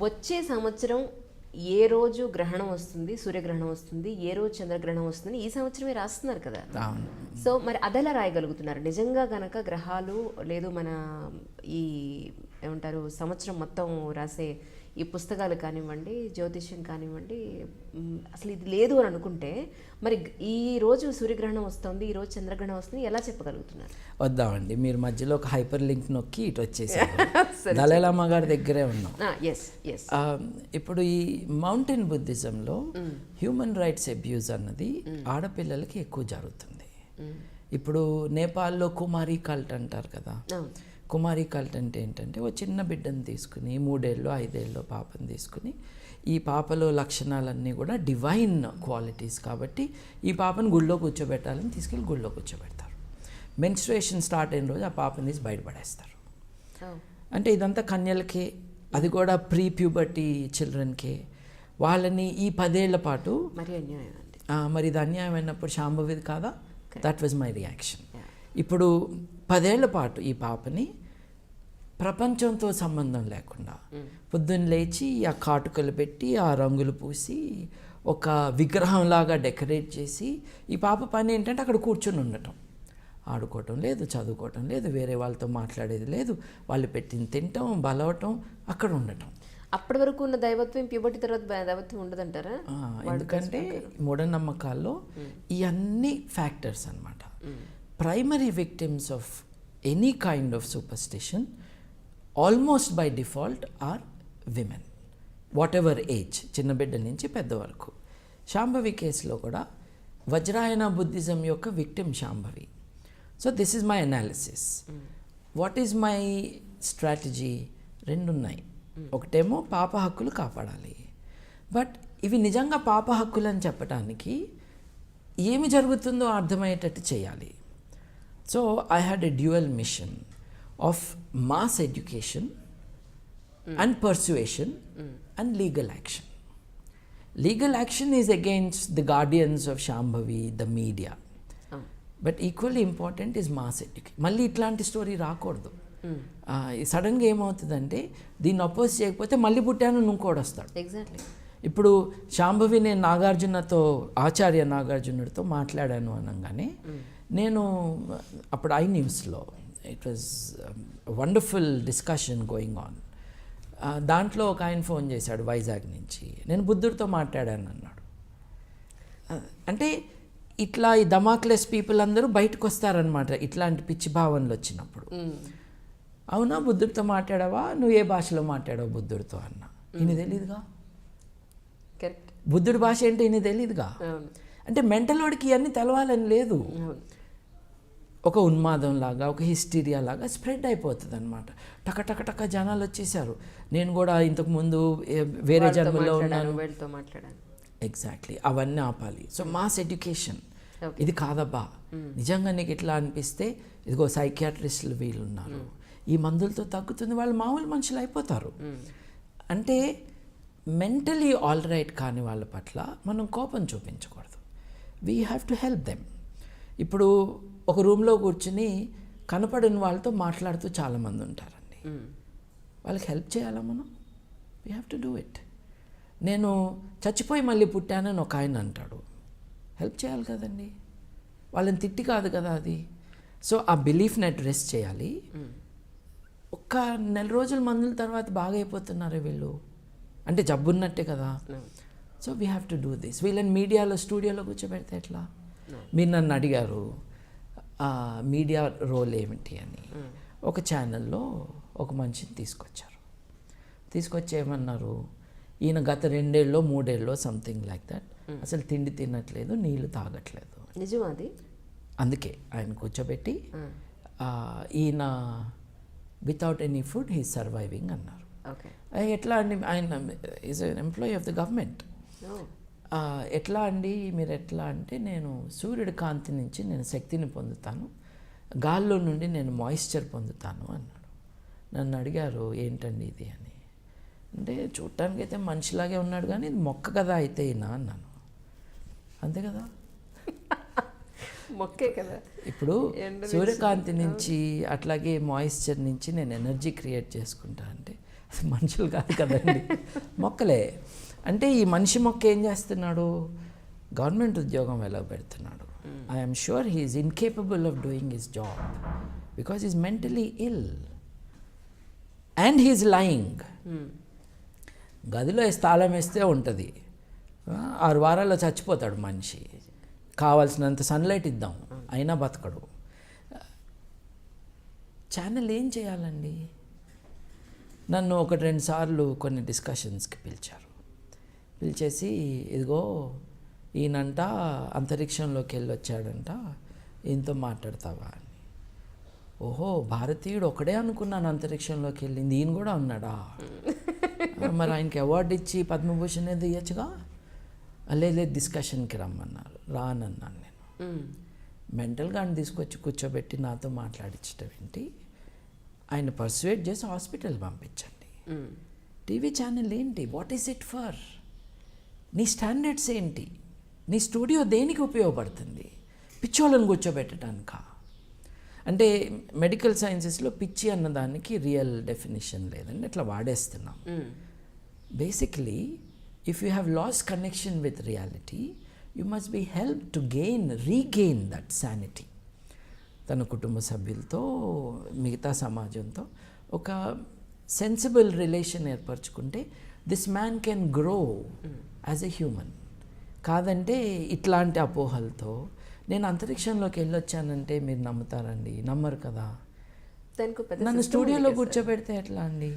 వచ్చే సంవత్సరం ఏ రోజు గ్రహణం వస్తుంది, సూర్యగ్రహణం వస్తుంది, ఏ రోజు చంద్రగ్రహణం వస్తుంది, ఈ సంవత్సరమే రాస్తున్నారు కదా. సో మరి అదెలా రాయగలుగుతున్నారు? నిజంగా గనక గ్రహాలు లేదు మన ఈ ఏమంటారు సంవత్సరం మొత్తం రాసే ఈ పుస్తకాలు కానివ్వండి, జ్యోతిష్యం కానివ్వండి, అసలు ఇది లేదు అని అనుకుంటే మరి ఈ రోజు సూర్యగ్రహణం వస్తుంది, ఈ రోజు చంద్రగ్రహణం వస్తుంది, ఎలా చెప్పగలుగుతున్నారు? వద్దామండి, మీరు మధ్యలో ఒక హైపర్ లింక్ నొక్కి ఇటు వచ్చేసారు. దలైలామా గారి దగ్గరే ఉన్నాం. ఇప్పుడు ఈ మౌంటైన్ బుద్ధిజంలో హ్యూమన్ రైట్స్ అబ్యూజ్ అన్నది ఆడపిల్లలకి ఎక్కువ జరుగుతుంది. ఇప్పుడు నేపాల్లో కుమారి కల్ట్ అంటారు కదా. కుమారి కల్ట్ అంటే ఏంటంటే ఓ చిన్న బిడ్డను తీసుకుని 3 ఏళ్ళు 5 ఏళ్ళు పాపను తీసుకుని ఈ పాపలో లక్షణాలన్నీ కూడా డివైన్ క్వాలిటీస్ కాబట్టి ఈ పాపను గుళ్ళో కూర్చోబెట్టాలని తీసుకెళ్ళి గుళ్ళో కూర్చోబెడతారు. మెన్స్ట్రుయేషన్ స్టార్ట్ అయిన రోజు ఆ పాపని తీసి బయటపడేస్తారు. అంటే ఇదంతా కన్యలకే, అది కూడా ప్రీ ప్యూబర్టీ చిల్డ్రన్కే. వాళ్ళని ఈ 10 ఏళ్ల పాటు మరి ఇది అన్యాయం అయినప్పుడు శాంభవిది కాదా? That was my reaction. ఇప్పుడు 10 ఏళ్ల పాటు ఈ పాపని ప్రపంచంతో సంబంధం లేకుండా పొద్దున్న లేచి ఆ కాటుకలు పెట్టి ఆ రంగులు పూసి ఒక విగ్రహంలాగా డెకరేట్ చేసి ఈ పాప పని ఏంటంటే అక్కడ కూర్చొని ఉండటం, ఆడుకోవటం లేదు, చదువుకోవటం లేదు, వేరే వాళ్ళతో మాట్లాడేది లేదు, వాళ్ళు పెట్టింది తినటం, బలవటం, అక్కడ ఉండటం. అప్పటి వరకు ఉన్న దైవత్వం ప్యూబర్టీ తర్వాత దైవత్వం ఉండదంటారా? ఎందుకంటే మూఢనమ్మకాల్లో ఇవన్నీ ఫ్యాక్టర్స్ అన్నమాట. Primary victims of any kind of superstition almost by default are women, whatever age, చిన్న బిడ్డ నుంచి పెద్ద వరకు. శాంభవి కేసులో కూడా వజ్రాయన బుద్ధిజం యొక్క victim Shambhavi. So this is my analysis. What is my strategy? 2 ఉన్నాయి. ఒకటేమో పాప హక్కులు కాపాడాలి, బట్ ఇవి నిజంగా పాప హక్కులు అని చెప్పడానికి ఏమి జరుగుతుందో అర్థమయ్యేటట్టు చేయాలి. So I had a dual mission of mass education and persuasion and legal action. Legal action is against the guardians of Shambhavi, the media. But equally important is mass education. మళ్ళీ ఇట్లాంటి స్టోరీ రాకూడదు. సడన్గా ఏమవుతుందంటే దీన్ని oppose చేయకపోతే మళ్ళీ పుట్టాను ఇంకోటి వస్తాడు. ఎగ్జాక్ట్లీ. ఇప్పుడు శాంభవి నేను నాగార్జునతో, ఆచార్య నాగార్జునుడితో మాట్లాడాను అనగానే నేను అప్పుడు ఐ న్యూస్లో it was wonderful discussion going on. దాంట్లో ఒక ఆయన ఫోన్ చేశాడు వైజాగ్ నుంచి, నేను బుద్ధుడితో మాట్లాడాను అన్నాడు. అంటే ఇట్లా ఈ దమాక్లెస్ పీపుల్ అందరూ బయటకు వస్తారనమాట ఇట్లాంటి పిచ్చి భావనలు వచ్చినప్పుడు. అవునా, బుద్ధుడితో మాట్లాడావా? నువ్వు ఏ భాషలో మాట్లాడావు బుద్ధుడితో అన్నా. ఈయన తెలీదుగా, బుద్ధుడి భాష ఏంటో ఈయన తెలీదుగా. అంటే మెంటల్ వాడికి ఇవన్నీ తెలవాలని లేదు. ఒక ఉన్మాదం లాగా, ఒక హిస్టీరియా లాగా స్ప్రెడ్ అయిపోతుంది అనమాట. టక జనాలు వచ్చేసారు. నేను కూడా ఇంతకుముందు వేరే జన్మలో ఉన్నాను. ఎగ్జాక్ట్లీ, అవన్నీ ఆపాలి. సో మాస్ ఎడ్యుకేషన్, ఇది కాదబ్బా, నిజంగా నీకు ఇట్లా అనిపిస్తే ఇదిగో సైకియాట్రిస్టులు వీళ్ళు ఉన్నారు, ఈ మందులతో తగ్గుతుంది, వాళ్ళు మామూలు మనుషులు అయిపోతారు. అంటే మెంటలీ ఆల్ రైట్ కాని వాళ్ళ పట్ల మనం కోపం చూపించకూడదు. We have to help them. ఇప్పుడు ఒక రూమ్లో కూర్చుని కనపడిన వాళ్ళతో మాట్లాడుతూ చాలామంది ఉంటారండి. వాళ్ళకి హెల్ప్ చేయాలా మనం? We have to do it. నేను చచ్చిపోయి మళ్ళీ పుట్టానని ఒక ఆయన అంటాడు, హెల్ప్ చేయాలి కదండి, వాళ్ళని తిట్టి కాదు కదా అది. సో ఆ బిలీఫ్ని అడ్రెస్ చేయాలి. ఒక్క నెల రోజుల మందుల తర్వాత బాగా అయిపోతున్నారు వీళ్ళు, అంటే జబ్బున్నట్టే కదా. So we have to do this. వీళ్ళని మీడియాలో స్టూడియోలో కూర్చోబెడితే ఎట్లా? మీరు నన్ను అడిగారు మీడియా రోల్ ఏమిటి అని. ఒక ఛానల్లో ఒక మనిషిని తీసుకొచ్చి ఏమన్నారు, ఈయన గత 2 ఏళ్ళలో 3 ఏళ్ళలో సంథింగ్ లైక్ దట్ అసలు తిండి తినట్లేదు, నీళ్లు తాగట్లేదు. నిజమా అది? అందుకే ఆయన కూర్చోబెట్టి ఈయన without any food he surviving అన్నారు. ఎట్లా అండి, ఆయన is N employee of the government. ఎట్లా అండి మీరు ఎట్లా అంటే, నేను సూర్యుడి కాంతి నుంచి నేను శక్తిని పొందుతాను, గాల్లో నుండి నేను మాయిశ్చర్ పొందుతాను అన్నాడు. నన్ను అడిగారు ఏంటండి ఇది అని. అంటే చూడటానికి అయితే మనిషిలాగే ఉన్నాడు కానీ ఇది మొక్క కదా అయితే ఈయన అన్నాను. అంతే కదా, మొక్కే కదా. ఇప్పుడు సూర్యకాంతి నుంచి అట్లాగే మాయిశ్చర్ నుంచి నేను ఎనర్జీ క్రియేట్ చేసుకుంటా అంటే మనుషులు కాదు కదండి, మొక్కలే. అంటే ఈ మనిషి మొక్క ఏం చేస్తున్నాడు, గవర్నమెంట్ ఉద్యోగం ఎలా పెడుతున్నాడు. I'm sure he's incapable of doing his job because is mentally ill and he's lying. గదిలో తాళం వేస్తే ఉంటుంది, 6 వారాల్లో చచ్చిపోతాడు మనిషి. కావాల్సినంత సన్లైట్ ఇద్దాం అయినా బతకడు. ఛానల్ ఏం చేయాలండి? నన్ను 1-2 సార్లు కొన్ని డిస్కషన్స్కి పిలిచేసి ఇదిగో ఈయనంట అంతరిక్షంలోకి వెళ్ళి వచ్చాడంట, ఈయనతో మాట్లాడతావా అని. ఓహో, భారతీయుడు ఒకడే అనుకున్నాను అంతరిక్షంలోకి వెళ్ళింది, ఈయన కూడా ఉన్నాడా? మరి ఆయనకి అవార్డు ఇచ్చి పద్మభూషణ్ ఏదో ఇవ్వచ్చుగా. లేదు డిస్కషన్కి రమ్మన్నారు, రానన్నాను నేను. మెంటల్గా ఆయన తీసుకొచ్చి కూర్చోబెట్టి నాతో మాట్లాడించడం ఏంటి, ఆయన పర్సువేట్ చేసి హాస్పిటల్ పంపించండి. టీవీ ఛానల్ ఏంటి, వాట్ ఈస్ ఇట్ ఫర్? నీ స్టాండర్డ్స్ ఏంటి? నీ స్టూడియో దేనికి ఉపయోగపడుతుంది? పిచ్చోళ్ళని కూర్చోబెట్టడానికా? అంటే మెడికల్ సైన్సెస్లో పిచ్చి అన్నదానికి రియల్ డెఫినేషన్ లేదండి, అట్లా వాడేస్తున్నాం. Basically if you have loss connection with reality you must be help to regain that sanity. తన కుటుంబ సభ్యులతో, మిగతా సమాజంతో ఒక సెన్సిబుల్ రిలేషన్ ఏర్పరచుకుంటే this man can grow as a human. కాదంటే ఇట్లాంటి అపోహలతో నేను అంతరిక్షంలోకి వెళ్ళొచ్చానంటే మీరు నమ్ముతారండి? నమ్మరు కదా. నన్ను స్టూడియోలో కూర్చోబెడితే ఎట్లా అండి?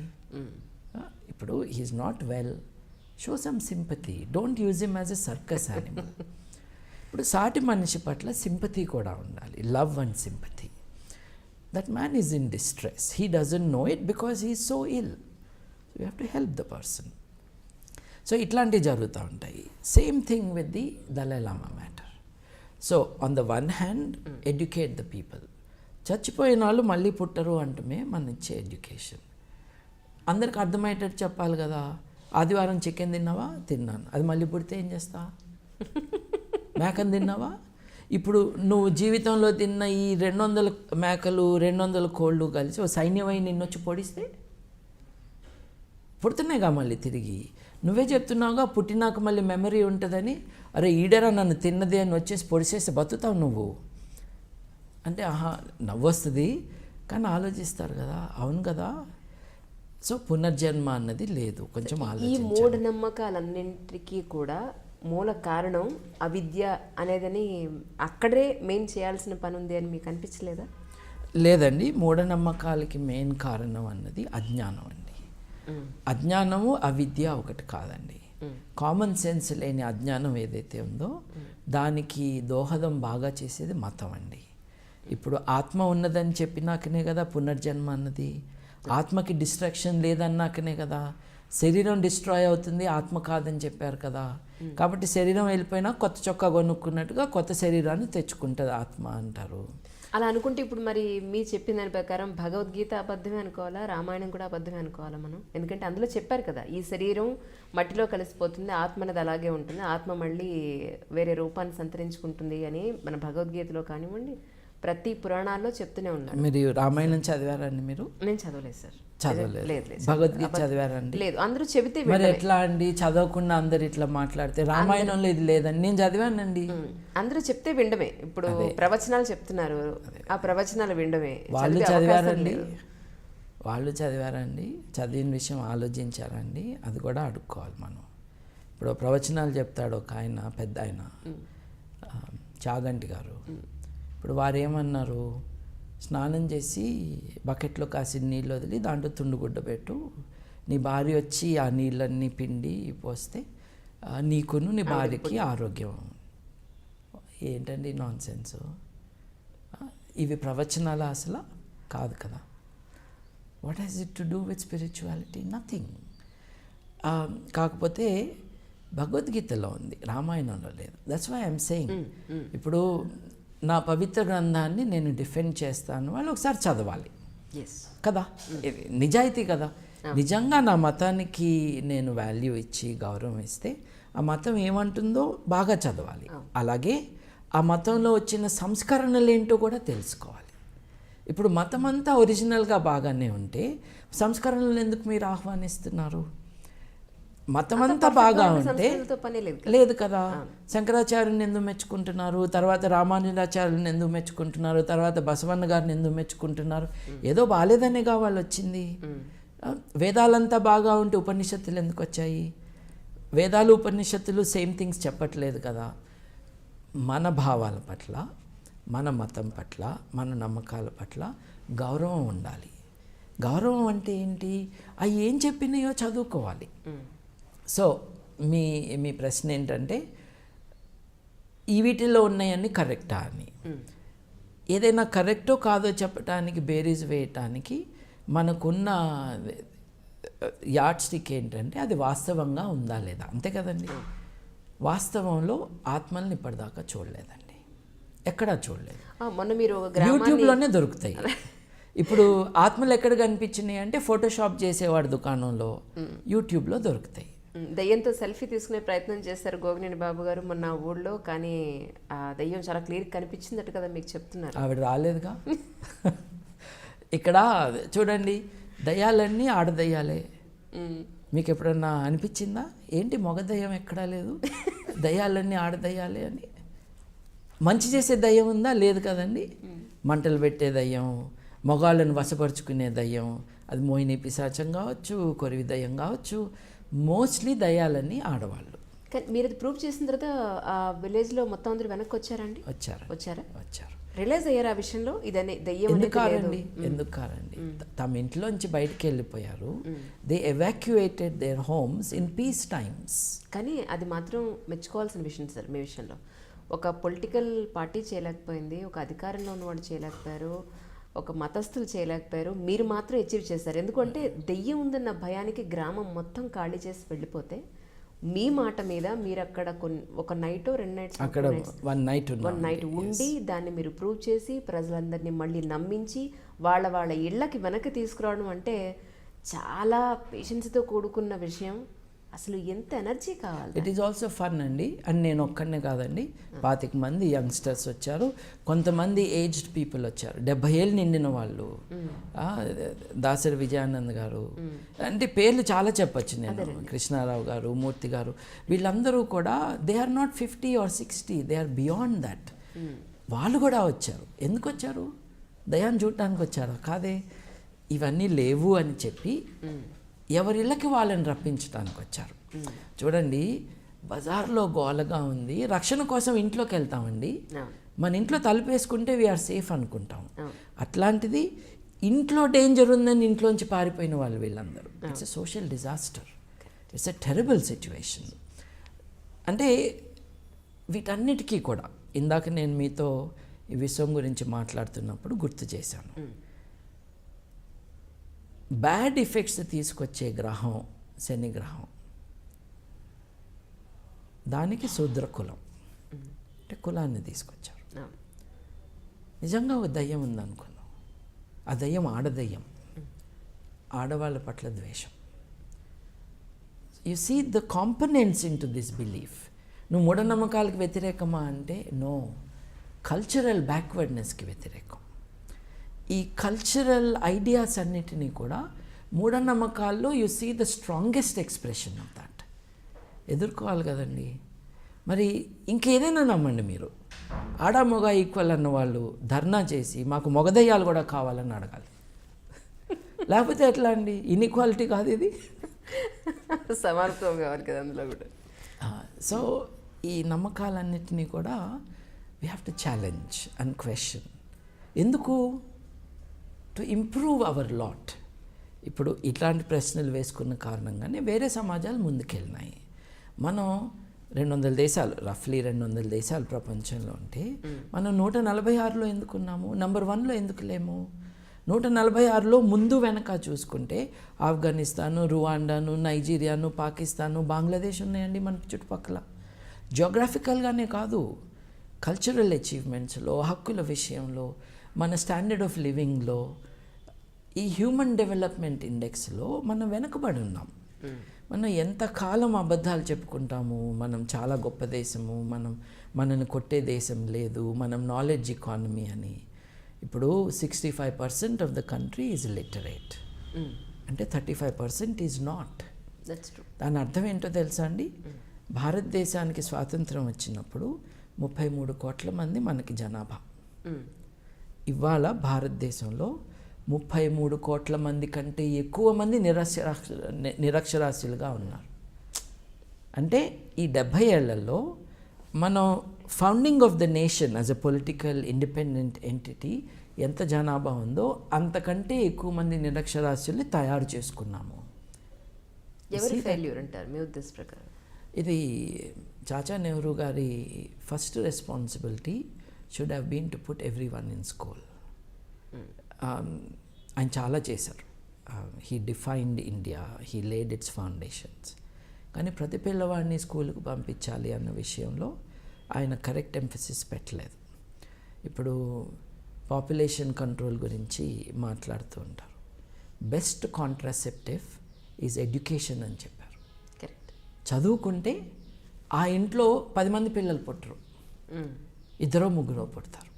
ఇప్పుడు he's not well, show some sympathy, don't use him as a circus animal. ఇప్పుడు సాటి మనిషి పట్ల సింపతి కూడా ఉండాలి, love and sympathy. That man is in distress, he doesn't know it because he is so ill, you have to help the person. So ఇట్లాంటివి జరుగుతూ ఉంటాయి. Same thing with the Dalai Lama matter. So on the one hand educate the people. చచ్చిపోయిన వాళ్ళు మళ్ళీ పుట్టరు అంటమే మన ఇచ్చే education. అందరికి అర్థమయ్యేటట్టు చెప్పాలి కదా. ఆదివారం చికెన్ తిన్నావా? తిన్నాను. అది మళ్ళీ పుడితే ఏం చేస్తా? మేకను తిన్నావా? ఇప్పుడు నువ్వు జీవితంలో తిన్న ఈ 200 మేకలు 200 కోళ్ళు కలిసి ఓ సైన్యమై నిన్నొచ్చి పొడిస్తే పుడుతున్నాయిగా మళ్ళీ తిరిగి. నువ్వే చెప్తున్నావుగా పుట్టినాక మళ్ళీ మెమరీ ఉంటుందని. అరే ఈడరా నన్ను తిన్నదే అని వచ్చేసి పొడిచేస్తే బతుకుతావు నువ్వు అంటే నవ్వు వస్తుంది, కానీ ఆలోచిస్తారు కదా. అవును కదా. సో పునర్జన్మ అన్నది లేదు. కొంచెం ఈ మూఢనమ్మకాలన్నింటికీ కూడా మూల కారణం అవిద్య అనేదని అక్కడే మెయిన్ చేయాల్సిన పని ఉంది అని మీకు అనిపించలేదా? లేదండి, మూఢనమ్మకాలకి మెయిన్ కారణం అన్నది అజ్ఞానం అండి. అజ్ఞానము అవిద్య ఒకటి కాదండి. కామన్ సెన్స్ లేని అజ్ఞానం ఏదైతే ఉందో దానికి దోహదం బాగా చేసేది మతం అండి. ఇప్పుడు ఆత్మ ఉన్నదని చెప్పినాకనే కదా పునర్జన్మ అన్నది. ఆత్మకి డిస్ట్రాక్షన్ లేదన్నాకనే కదా. శరీరం డిస్ట్రాయ్ అవుతుంది, ఆత్మ కాదని చెప్పారు కదా. కాబట్టి శరీరం వెళ్ళిపోయినా కొత్త చొక్కా కొనుక్కున్నట్టుగా కొత్త శరీరాన్ని తెచ్చుకుంటుంది ఆత్మ అంటారు. అలా అనుకుంటే ఇప్పుడు మరి మీ చెప్పిన దాని ప్రకారం భగవద్గీత అబద్ధమే అనుకోవాలా, రామాయణం కూడా అబద్ధమే అనుకోవాలా మనం? ఎందుకంటే అందులో చెప్పారు కదా, ఈ శరీరం మట్టిలో కలిసిపోతుంది, ఆత్మ అనేది అలాగే ఉంటుంది, ఆత్మ మళ్ళీ వేరే రూపాన్ని సంతరించుకుంటుంది అని మన భగవద్గీతలో కానివ్వండి ప్రతి పురాణాల్లో చెప్తూనే ఉన్నారు. మీరు రామాయణం చదివారండి? మీరు? నేను చదవలేదు సార్. చదవలేదు. భగవద్గీత చదివారండి? లేదు. అందరూ చెబితే మరి ఎట్లా అండి? చదవకుండా అందరు ఇట్లా మాట్లాడితే రామాయణంలో ఇది లేదండి. నేను చదివానండి. అందరూ చెప్తే వినడమే. ఇప్పుడు ప్రవచనాలు చెప్తున్నారు, ఆ ప్రవచనాలు వినడమే. వాళ్ళు చదివారండి? వాళ్ళు చదివారండి? చదివిన విషయం ఆలోచించారండి? అది కూడా అడుక్కోవాలి మనం. ఇప్పుడు ప్రవచనాలు చెప్తాడు ఒక ఆయన, పెద్ద ఆయన, చాగంటి గారు. ఇప్పుడు వారు ఏమన్నారు, స్నానం చేసి బకెట్లో కాసిన నీళ్ళు వదిలి దాంట్లో తుండుగుడ్డ పెట్టు, నీ భార్య వచ్చి ఆ నీళ్ళన్నీ పిండి పోస్తే నీకును నీ భార్యకి ఆరోగ్యం. ఏంటండి నాన్ సెన్స్? ఇవి ప్రవచనాల అసలు కాదు కదా. What has it to do with spirituality? Nothing. కాకపోతే భగవద్గీతలో ఉంది, రామాయణంలో లేదు. That's why I'm saying. ఇప్పుడు నా పవిత్ర గ్రంథాన్ని నేను డిఫెండ్ చేస్తాను, వాళ్ళు ఒకసారి చదవాలి కదా. ఇది నిజాయితీ కదా. నిజంగా నా మతానికి నేను వాల్యూ ఇచ్చి గౌరవం ఇస్తే ఆ మతం ఏమంటుందో బాగా చదవాలి. అలాగే ఆ మతంలో వచ్చిన సంస్కరణలు ఏంటో కూడా తెలుసుకోవాలి. ఇప్పుడు మతం అంతా ఒరిజినల్గా బాగానే ఉంటే సంస్కరణలను ఎందుకు మీరు ఆహ్వానిస్తున్నారు? మతం అంతా బాగా ఉంటే లేదు కదా. శంకరాచార్యుని ఎందుకు మెచ్చుకుంటున్నారు, తర్వాత రామానుజాచార్యుని ఎందుకు మెచ్చుకుంటున్నారు, తర్వాత బసవన్న గారిని ఎందుకు మెచ్చుకుంటున్నారు? ఏదో బాగాలేదనేగా వాళ్ళు వచ్చింది. వేదాలంతా బాగా ఉంటే ఉపనిషత్తులు ఎందుకు వచ్చాయి? వేదాలు ఉపనిషత్తులు సేమ్ థింగ్స్ చెప్పట్లేదు కదా. మన భావాల పట్ల, మన మతం పట్ల, మన నమ్మకాల పట్ల గౌరవం ఉండాలి. గౌరవం అంటే ఏంటి? అవి ఏం చెప్పినాయో చదువుకోవాలి. సో మీ ప్రశ్న ఏంటంటే ఈ వీటిల్లో ఉన్నాయన్నీ కరెక్టా అని. ఏదైనా కరెక్టో కాదో చెప్పడానికి, బేరీజ్ వేయటానికి మనకున్న యార్డ్ స్టిక్ ఏంటంటే అది వాస్తవంగా ఉందా లేదా, అంతే కదండి. వాస్తవంలో ఆత్మల్ని ఇప్పటిదాకా చూడలేదండి, ఎక్కడా చూడలేదు. మొన్న మీరు యూట్యూబ్లోనే దొరుకుతాయి. ఇప్పుడు ఆత్మలు ఎక్కడ కనిపించినాయి అంటే ఫోటోషాప్ చేసేవాడు దుకాణంలో, యూట్యూబ్లో దొరుకుతాయి. దయ్యంతో సెల్ఫీ తీసుకునే ప్రయత్నం చేశారు గోగినేని బాబు గారు మొన్న ఊళ్ళో, కానీ ఆ దయ్యం చాలా క్లియర్ కనిపించిందట కదా మీకు చెప్తున్నారు. ఆవిడ రాలేదుగా. ఇక్కడ చూడండి, దయ్యాలన్నీ ఆడదయ్యాలే. మీకు ఎప్పుడన్నా అనిపించిందా ఏంటి మగ దయ్యం ఎక్కడా లేదు, దయ్యాలన్నీ ఆడదయ్యాలే అని? మంచి చేసే దయ్యం ఉందా? లేదు కదండి. మంటలు పెట్టే దయ్యం, మగాళ్ళను వశపరుచుకునే దయ్యం, అది మోహిని పిశాచం కావచ్చు, కొరివి దయ్యం కావచ్చు, మోస్ట్లీ దయ్యాలన్నీ ఆడవాళ్ళు. కానీ మీరు అది ప్రూవ్ చేసిన తర్వాత ఆ విలేజ్లో మొత్తం అందరూ వెనక్కి వచ్చారండి? వచ్చారు. రియలైజ్ అయ్యారు ఆ విషయంలో ఇదనే దయ్యం ఎందుకు కారండి తమ ఇంట్లోంచి బయటికి వెళ్ళిపోయారు. They evacuated there homes in peace times. కానీ అది మాత్రం మెచ్చుకోవాల్సిన విషయం సార్. మీ విషయంలో ఒక పొలిటికల్ పార్టీ చేయలేకపోయింది, ఒక అధికారంలో ఉన్నవాడు చేయలేకపోయారు, ఒక మతస్థులు చేయలేకపోయారు, మీరు మాత్రం అచీవ్ చేశారు. ఎందుకంటే దెయ్యం ఉందన్న భయానికి గ్రామం మొత్తం ఖాళీ చేసి వెళ్ళిపోతే మీ మాట మీద మీరు అక్కడ ఒక నైట్ 2 నైట్స్ అక్కడ వన్ నైట్ ఉండి దాన్ని మీరు ప్రూవ్ చేసి ప్రజలందరినీ మళ్ళీ నమ్మించి వాళ్ళ ఇళ్ళకి వెనక్కి తీసుకురావడం అంటే చాలా పేషెన్స్తో కూడుకున్న విషయం. అసలు ఎంత ఎనర్జీ కావాలి. ఇట్ ఈజ్ ఆల్సో ఫన్ అండి. అండ్ నేను ఒక్కనే కాదండి, 25 మంది యంగ్స్టర్స్ వచ్చారు, కొంతమంది ఏజ్డ్ పీపుల్ వచ్చారు, 70 ఏళ్ళు నిండిన వాళ్ళు, దాసరి విజయానంద్ గారు, అంటే పేర్లు చాలా చెప్పచ్చు నేను, కృష్ణారావు గారు, మూర్తి గారు, వీళ్ళందరూ కూడా they are not 50 or 60, they are beyond that. వాళ్ళు కూడా వచ్చారు. ఎందుకు వచ్చారు? దయాన్ని చూడటానికి వచ్చారు కాదే. ఇవన్నీ లేవు అని చెప్పి ఎవరిళ్ళకి వాళ్ళని రప్పించడానికి వచ్చారు. చూడండి, బజార్లో గోలగా ఉంది, రక్షణ కోసం ఇంట్లోకి వెళ్తామండి. మన ఇంట్లో తలుపేసుకుంటే వీఆర్ సేఫ్ అనుకుంటాం. అట్లాంటిది ఇంట్లో డేంజర్ ఉందని ఇంట్లోంచి పారిపోయిన వాళ్ళు వీళ్ళందరూ. It's a social disaster, it's a terrible situation. అంటే వీటన్నిటికీ కూడా ఇందాక నేను మీతో ఈ విషయం గురించి మాట్లాడుతున్నప్పుడు గుర్తు చేశాను. బ్యాడ్ ఎఫెక్ట్స్ తీసుకొచ్చే గ్రహం శని గ్రహం. దానికి శూద్ర కులం అంటే కులాన్ని తీసుకొచ్చారు. నిజంగా ఒక దయ్యం ఉందనుకున్నాం, ఆ దయ్యం ఆడదయ్యం, ఆడవాళ్ళ పట్ల ద్వేషం. You see the components into this belief. నువ్వు మూఢనమ్మకాలకు వ్యతిరేకమా అంటే నో, కల్చరల్ బ్యాక్వర్డ్నెస్కి వ్యతిరేకం. ఈ కల్చరల్ ఐడియాస్ అన్నిటినీ కూడా మూఢనమ్మకాల్లో you see the strongest expression of that. ఎదుర్కోవాలి కదండి. మరి ఇంకేదైనా నమ్మండి మీరు, ఆడ మొగ ఈక్వల్ అన్న వాళ్ళు ధర్నా చేసి మాకు మొగదయ్యాలు కూడా కావాలని అడగాలి. లేకపోతే ఎట్లా అండి? ఇన్ఈక్వాలిటీ కాదు ఇది, సమానత్వం కావాలి కదా అందులో కూడా. సో ఈ నమ్మకాలన్నిటినీ కూడా we have to challenge and question. ఎందుకు? To improve our lot. ఇప్పుడు ఇట్లాంటి ప్రశ్నలు వేసుకున్న కారణంగానే వేరే సమాజాలు ముందుకెళ్ళినాయి. మనం 200 దేశాలు, రఫ్లీ 200 దేశాలు ప్రపంచంలో ఉంటే మనం 146లో ఎందుకున్నాము? నెంబర్ 1లో ఎందుకు లేము? 146లో ముందు వెనక చూసుకుంటే ఆఫ్ఘనిస్తాను, రువాండాను, నైజీరియాను, పాకిస్తాను, బంగ్లాదేశ్ ఉన్నాయండి మన చుట్టుపక్కల. జియోగ్రాఫికల్గానే కాదు, కల్చరల్ అచీవ్మెంట్స్లో, హక్కుల విషయంలో, మన స్టాండర్డ్ ఆఫ్ లివింగ్లో, ఈ హ్యూమన్ డెవలప్మెంట్ ఇండెక్స్లో మనం వెనుకబడి ఉన్నాం. మనం ఎంతకాలం అబద్ధాలు చెప్పుకుంటాము, మనం చాలా గొప్ప దేశము, మనల్ని కొట్టే దేశం లేదు, మనం నాలెడ్జ్ ఎకానమీ అని. ఇప్పుడు 65% of the country is literate, అంటే 35% ఈజ్ నాట్. That's true. దాని అర్థం ఏంటో తెలుసా అండి? భారతదేశానికి స్వాతంత్రం వచ్చినప్పుడు 33 కోట్ల మంది మనకి జనాభా. ఇవాళ భారతదేశంలో 33 కోట్ల మంది కంటే ఎక్కువ మంది నిరక్షరాస్యులుగా ఉన్నారు. అంటే ఈ 70 ఏళ్లలో మనం founding of the nation as a political independent entity ఎంత జనాభా ఉందో అంతకంటే ఎక్కువ మంది నిరక్షరాస్యుల్ని తయారు చేసుకున్నాము. ఎవరి ఫెయిల్యూర్ అంటారు మీ ఉద్దేశ ప్రకారం? ఇది చాచా నెహ్రూ గారి first responsibility should have been to put everyone in school. ఆయన చాలా చేశారు. He defined India, he laid its foundations. కానీ ప్రతి పిల్లవాడిని స్కూల్కి పంపించాలి అన్న విషయంలో ఆయన కరెక్ట్ ఎంఫసిస్ పెట్టలేదు. ఇప్పుడు పాపులేషన్ కంట్రోల్ గురించి మాట్లాడుతూ ఉంటారు. బెస్ట్ కాంట్రాసెప్టివ్ ఈజ్ ఎడ్యుకేషన్ అని చెప్పారు. కరెక్ట్. చదువుకుంటే ఆ ఇంట్లో 10 మంది పిల్లలు పుట్టరు, 2-3 పుడతారు.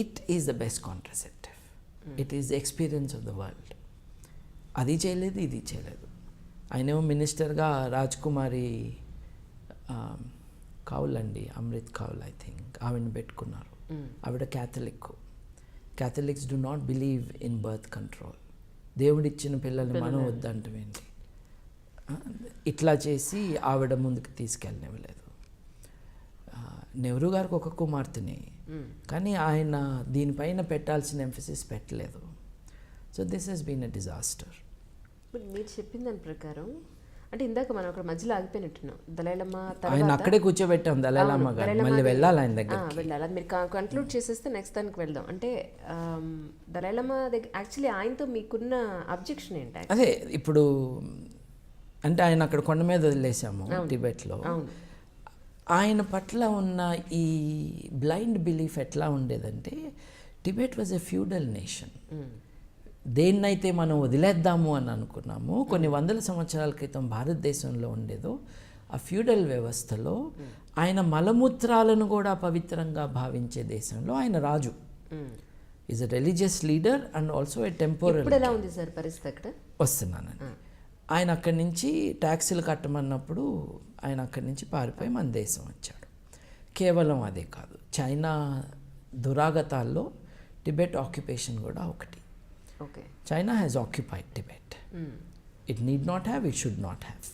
It is the best contraceptive. It is the experience of the world. అది చేయలేదు, ఇది చేయలేదు. ఆయనేమో మినిస్టర్గా రాజ్కుమారి కౌల్ అండి, అమృత్ కౌల్ ఐ థింక్, ఆవిడని పెట్టుకున్నారు. ఆవిడ Catholics do not believe in birth control. దేవుడిచ్చిన పిల్లల్ని మనం వద్దంటమేంటి? ఇట్లా చేసి ఆవిడ ముందుకు తీసుకెళ్ళనివ్వలేదు. నెహ్రూ గారికి ఒక కుమార్తెని, కానీ ఆయన దీనిపైన పెట్టాల్సిన ఎంఫసిస్ పెట్టలేదు. So this has been a disaster. మీరు చెప్పిన దాని ప్రకారం అంటే ఇందాక మనం అక్కడ మధ్యలో ఆగిపోయినట్టున్నాం. దలైలమ్మ ఆయన అక్కడే కూర్చోబెట్టాం, దలైలమ్మ గారు మళ్ళీ వెళ్ళాలి ఆయన దగ్గర. వెళ్ళాలి. అది మీరు కన్క్లూడ్ చేసేస్తే నెక్స్ట్ దానికి వెళ్దాం. అంటే దలైలమ్మ దగ్గర యాక్చువల్లీ ఆయనతో మీకున్న అబ్జెక్షన్ ఏంటి? అదే ఇప్పుడు అంటే ఆయన అక్కడ కొండ మీద వదిలేసాము టిబెట్లో. ఆయన పట్ల ఉన్న ఈ బ్లైండ్ బిలీఫ్ ఎట్లా ఉండేదంటే, Tibet was a feudal nation. దేన్నైతే మనం వదిలేద్దాము అని అనుకున్నాము కొన్ని వందల సంవత్సరాల క్రితం భారతదేశంలో ఉండేదో, ఆ ఫ్యూడల్ వ్యవస్థలో ఆయన మలమూత్రాలను కూడా పవిత్రంగా భావించే దేశంలో ఆయన రాజు. Is a religious leader and also a temporary. ఇప్పుడు ఎలా ఉంది సార్ పరిస్థితి అక్కడ? వస్తున్నానండి. ఆయన అక్కడి నుంచి ట్యాక్సీలు కట్టమన్నప్పుడు ఆయన అక్కడి నుంచి పారిపోయి మన దేశం వచ్చాడు. కేవలం అదే కాదు, చైనా దురాగతాల్లో టిబెట్ ఆక్యుపేషన్ కూడా ఒకటి. Okay. China has occupied Tibet. It need not have, it should not have.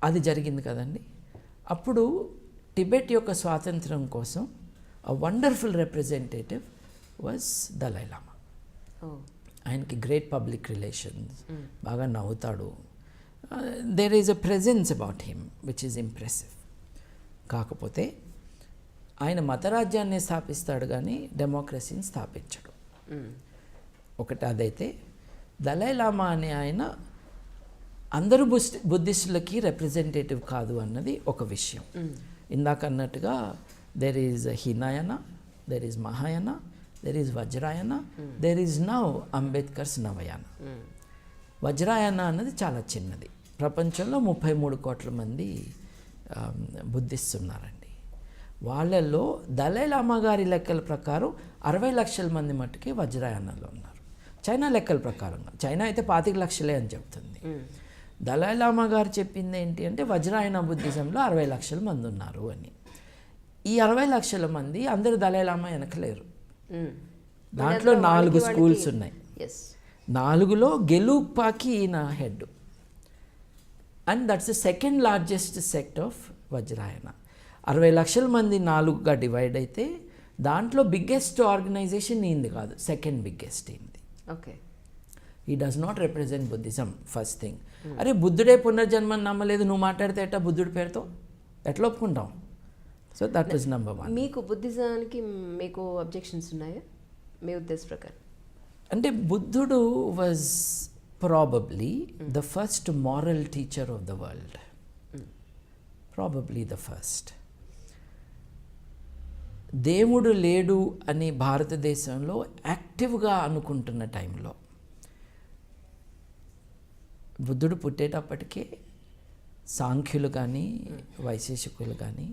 అది జరిగింది కదండి. అప్పుడు టిబెట్ యొక్క స్వాతంత్రం కోసం a wonderful representative was Dalai Lama. ఆయనకి గ్రేట్ పబ్లిక్ రిలేషన్స్, బాగా నవ్వుతాడు. There is a presence about him which is impressive. కాకపోతే ఆయన మతరాజ్యాన్ని స్థాపిస్తాడు కానీ డెమోక్రసీని స్థాపించడు. ఒకటి అదైతే, దలైలామా అనే ఆయన అందరూ బుద్ధిస్టులకి రిప్రజెంటేటివ్ కాదు అన్నది ఒక విషయం. ఇందాక అన్నట్టుగా there is Hinayana, there is Mahayana, there is Vajrayana, there is now Ambedkar's Navayana. వజ్రాయన అన్నది చాలా చిన్నది. ప్రపంచంలో 33 కోట్ల మంది బుద్ధిస్ట్ ఉన్నారండి. వాళ్ళల్లో దలైలామా గారి లెక్కల ప్రకారం 60 లక్షల మంది మట్టుకే వజ్రాయనలో ఉన్నారు. చైనా లెక్కల ప్రకారం, చైనా అయితే 25 లక్షలే అని చెప్తుంది. దలైలామా గారు చెప్పింది ఏంటి అంటే వజ్రాయన బుద్ధిజంలో 60 లక్షల మంది ఉన్నారు అని. ఈ 60 లక్షల మంది అందరూ దలైలామా వెనకలేరు. దాంట్లో 4 స్కూల్స్ ఉన్నాయి. 4లో గెలూక్పాకి ఈయన head, and that's the second largest sect of Vajrayana. 60 లక్షల మంది 4గా డివైడ్ అయితే దాంట్లో బిగ్గెస్ట్ ఆర్గనైజేషన్ ఈయనది కాదు, సెకండ్ బిగ్గెస్ట్ ఈయనది. ఓకే. ఈ does not represent Buddhism. First thing, అరే బుద్ధుడే పునర్జన్మని నమ్మలేదు, నువ్వు మాట్లాడితే ఎట్లా బుద్ధుడి పేరుతో ఎట్లా ఒప్పుకుంటాం? So that is number 1. మీకు బుద్ధిజానికి మీకు అబ్జెక్షన్స్ ఉన్నాయా మీ ఉద్దేశ ప్రకారం? అంటే బుద్ధుడు was probably the first moral teacher of the world, probably the first. దేవుడు లేడు అని భారతదేశంలో యాక్టివ్గా అనుకుంటున్న టైంలో బుద్ధుడు పుట్టేటప్పటికే సాంఖ్యులు కానీ వైశేషికులు కానీ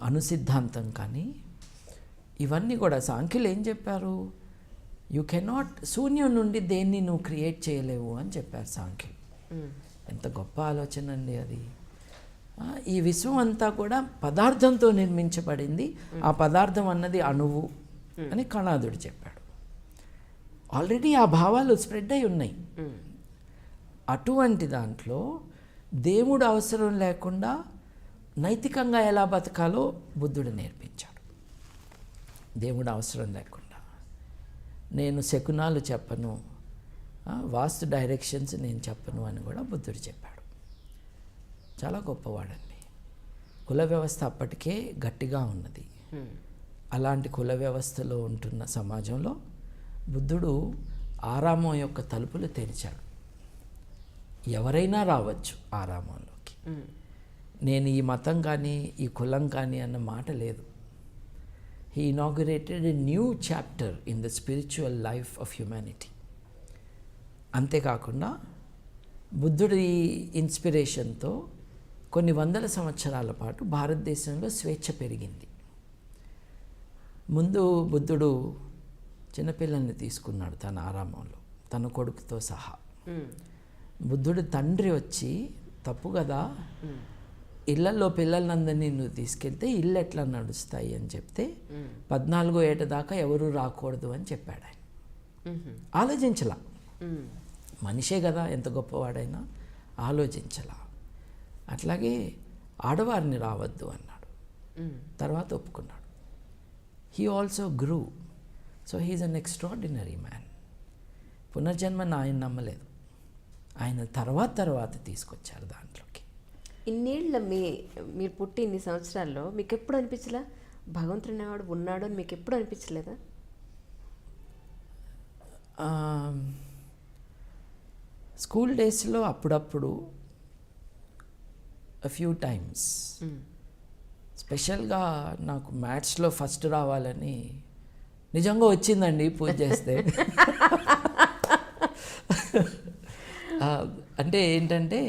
అనుసిద్ధాంతం కానీ ఇవన్నీ కూడా సాంఖ్యులు ఏం చెప్పారు, యూ కెనాట్, శూన్యం నుండి దేన్ని నువ్వు క్రియేట్ చేయలేవు అని చెప్పారు సాంఖ్యులు. ఎంత గొప్ప ఆలోచన అండి అది. ఈ విశ్వం అంతా కూడా పదార్థంతో నిర్మించబడింది, ఆ పదార్థం అన్నది అణువు అని కణాదుడు చెప్పాడు. ఆల్రెడీ ఆ భావాలు స్ప్రెడ్ అయి ఉన్నాయి. అటువంటి దాంట్లో దేవుడు అవసరం లేకుండా నైతికంగా ఎలా బతకాలో బుద్ధుడు నేర్పించాడు. దేవుడు అవసరం లేకుండా నేను శకునాలు చెప్పను, వాస్తు డైరెక్షన్స్ నేను చెప్పను అని కూడా బుద్ధుడు చెప్పాడు. చాలా గొప్పవాడండి. కుల వ్యవస్థ అప్పటికే గట్టిగా ఉన్నది. అలాంటి కుల వ్యవస్థలో ఉంటున్న సమాజంలో బుద్ధుడు ఆరామం యొక్క తలుపులు తెరిచాడు. ఎవరైనా రావచ్చు ఆరామంలోకి. నేను ఈ మతం కానీ ఈ కులం కానీ అన్న మాట లేదు. He inaugurated a new chapter in the spiritual life of humanity. అంతేకాకుండా బుద్ధుడి ఇన్స్పిరేషన్తో కొన్ని వందల సంవత్సరాల పాటు భారతదేశంలో స్వేచ్ఛ పెరిగింది. ముందు బుద్ధుడు చిన్నపిల్లల్ని తీసుకున్నాడు తన ఆరామంలో, తన కొడుకుతో సహా. బుద్ధుడు తండ్రి వచ్చి, తప్పు కదా, ఇళ్లలో పిల్లలందరినీ నువ్వు తీసుకెళ్తే ఇల్లు ఎట్లా నడుస్తాయి అని చెప్తే 14వ ఏట దాకా ఎవరు రాకూడదు అని చెప్పాడు ఆయన. ఆలోచించలా, మనిషే కదా ఎంత గొప్పవాడైనా, ఆలోచించలా. అట్లాగే ఆడవారిని రావద్దు అన్నాడు, తర్వాత ఒప్పుకున్నాడు. He also grew. So he's an extraordinary man. పునర్జన్మను ఆయన నమ్మలేదు, ఆయన తర్వాత తీసుకొచ్చారు దాంట్లోకి. ఇన్నేళ్ళ మీరు పుట్టి ఇన్ని సంవత్సరాల్లో మీకు ఎప్పుడు అనిపించలా భగవంతుడు అనేవాడు ఉన్నాడు అని మీకు ఎప్పుడు అనిపించలేదా? స్కూల్ డేస్లో అప్పుడప్పుడు ఫ్యూ టైమ్స్. స్పెషల్గా నాకు మ్యాథ్స్లో ఫస్ట్ రావాలని నిజంగా వచ్చిందండి పూజ చేస్తే. అంటే ఏంటంటే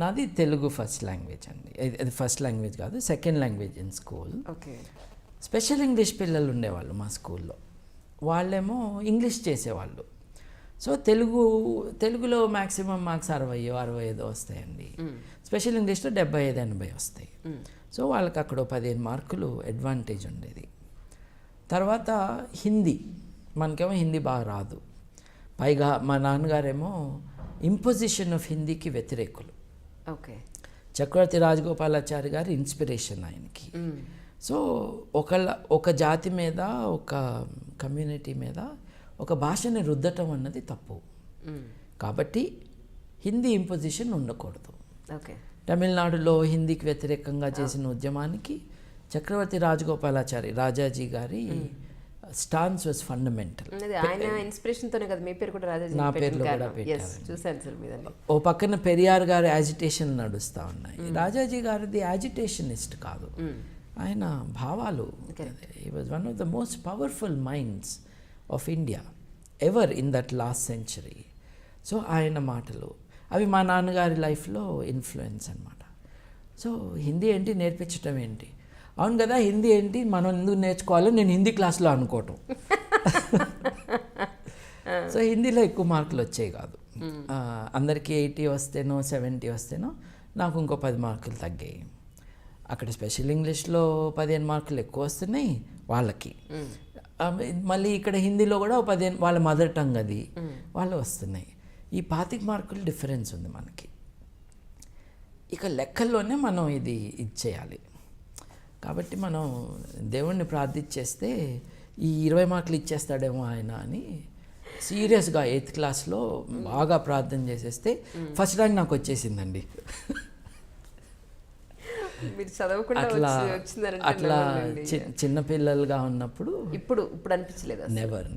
నాది తెలుగు ఫస్ట్ లాంగ్వేజ్ అండి. అది ఫస్ట్ లాంగ్వేజ్ కాదు, second language in school. Okay. Special English పిల్లలు ఉండేవాళ్ళు మా స్కూల్లో, వాళ్ళేమో ఇంగ్లీష్ చేసేవాళ్ళు. సో తెలుగులో మ్యాక్సిమం మార్క్స్ 60-65 వస్తాయండి. స్పెషల్ ఇంగ్లీష్లో 75-80 వస్తాయి. సో వాళ్ళకి అక్కడ 15 మార్కులు అడ్వాంటేజ్ ఉండేది. తర్వాత హిందీ, మనకేమో హిందీ బాగా రాదు. పైగా మా నాన్నగారేమో ఇంపోజిషన్ ఆఫ్ హిందీకి వ్యతిరేకులు. ఓకే. చక్రవర్తి రాజగోపాలాచారి గారి ఇన్స్పిరేషన్ ఆయనకి. సో ఒక జాతి మీద, ఒక కమ్యూనిటీ మీద ఒక భాషని రుద్దటం అన్నది తప్పు. కాబట్టి హిందీ ఇంపోజిషన్ ఉండకూడదు. ఓకే. తమిళనాడులో హిందీకి వ్యతిరేకంగా చేసిన ఉద్యమానికి చక్రవర్తి రాజగోపాలాచారి, రాజాజీ గారి స్టాన్స్ వాజ్ ఫండమెంటల్. ఆయన ఇన్స్పిరేషన్తోనే కదా మీ పేరు కూడా రాజాజీ, నా పేరులో కూడా పెట్టారు. చూశాను సార్ మీద. ఓ పక్కన పెరియార్ గారి యాజిటేషన్ నడుస్తూ ఉన్నాయి. రాజాజీ గారిది యాజిటేషనిస్ట్ కాదు, ఆయన భావాలు. He was one of the most powerful minds of India ever in that last century. So ఆయన మాటలు అవి మా నాన్నగారి లైఫ్లో ఇన్ఫ్లుయెన్స్ అనమాట. సో హిందీ ఏంటి, నేర్పించటం ఏంటి, అవును కదా హిందీ ఏంటి, మనం ఎందుకు నేర్చుకోవాలో నేను హిందీ క్లాస్లో అనుకోవటం. సో హిందీలో ఎక్కువ మార్కులు వచ్చాయి కాదు. అందరికీ 80 వస్తేనో 70 వస్తేనో నాకు ఇంకో 10 మార్కులు తగ్గాయి. అక్కడ స్పెషల్ ఇంగ్లీష్లో 15 మార్కులు ఎక్కువ వస్తున్నాయి వాళ్ళకి. మళ్ళీ ఇక్కడ హిందీలో కూడా 15, వాళ్ళ మదర్ టంగ్ అది, వాళ్ళు వస్తున్నాయి. ఈ 25 మార్కులు డిఫరెన్స్ ఉంది మనకి. ఇక లెక్కల్లోనే మనం ఇది చేయాలి. కాబట్టి మనం దేవుణ్ణి ప్రార్థించేస్తే ఈ 20 మార్కులు ఇచ్చేస్తాడేమో ఆయన అని సీరియస్గా 8th క్లాస్లో బాగా ప్రార్థన చేసేస్తే ఫస్ట్ ర్యాంక్ నాకు వచ్చేసిందండి. అట్లా చిన్నపిల్లలుగా ఉన్నప్పుడు ఇప్పుడు అనిపించలేదు. నెవర్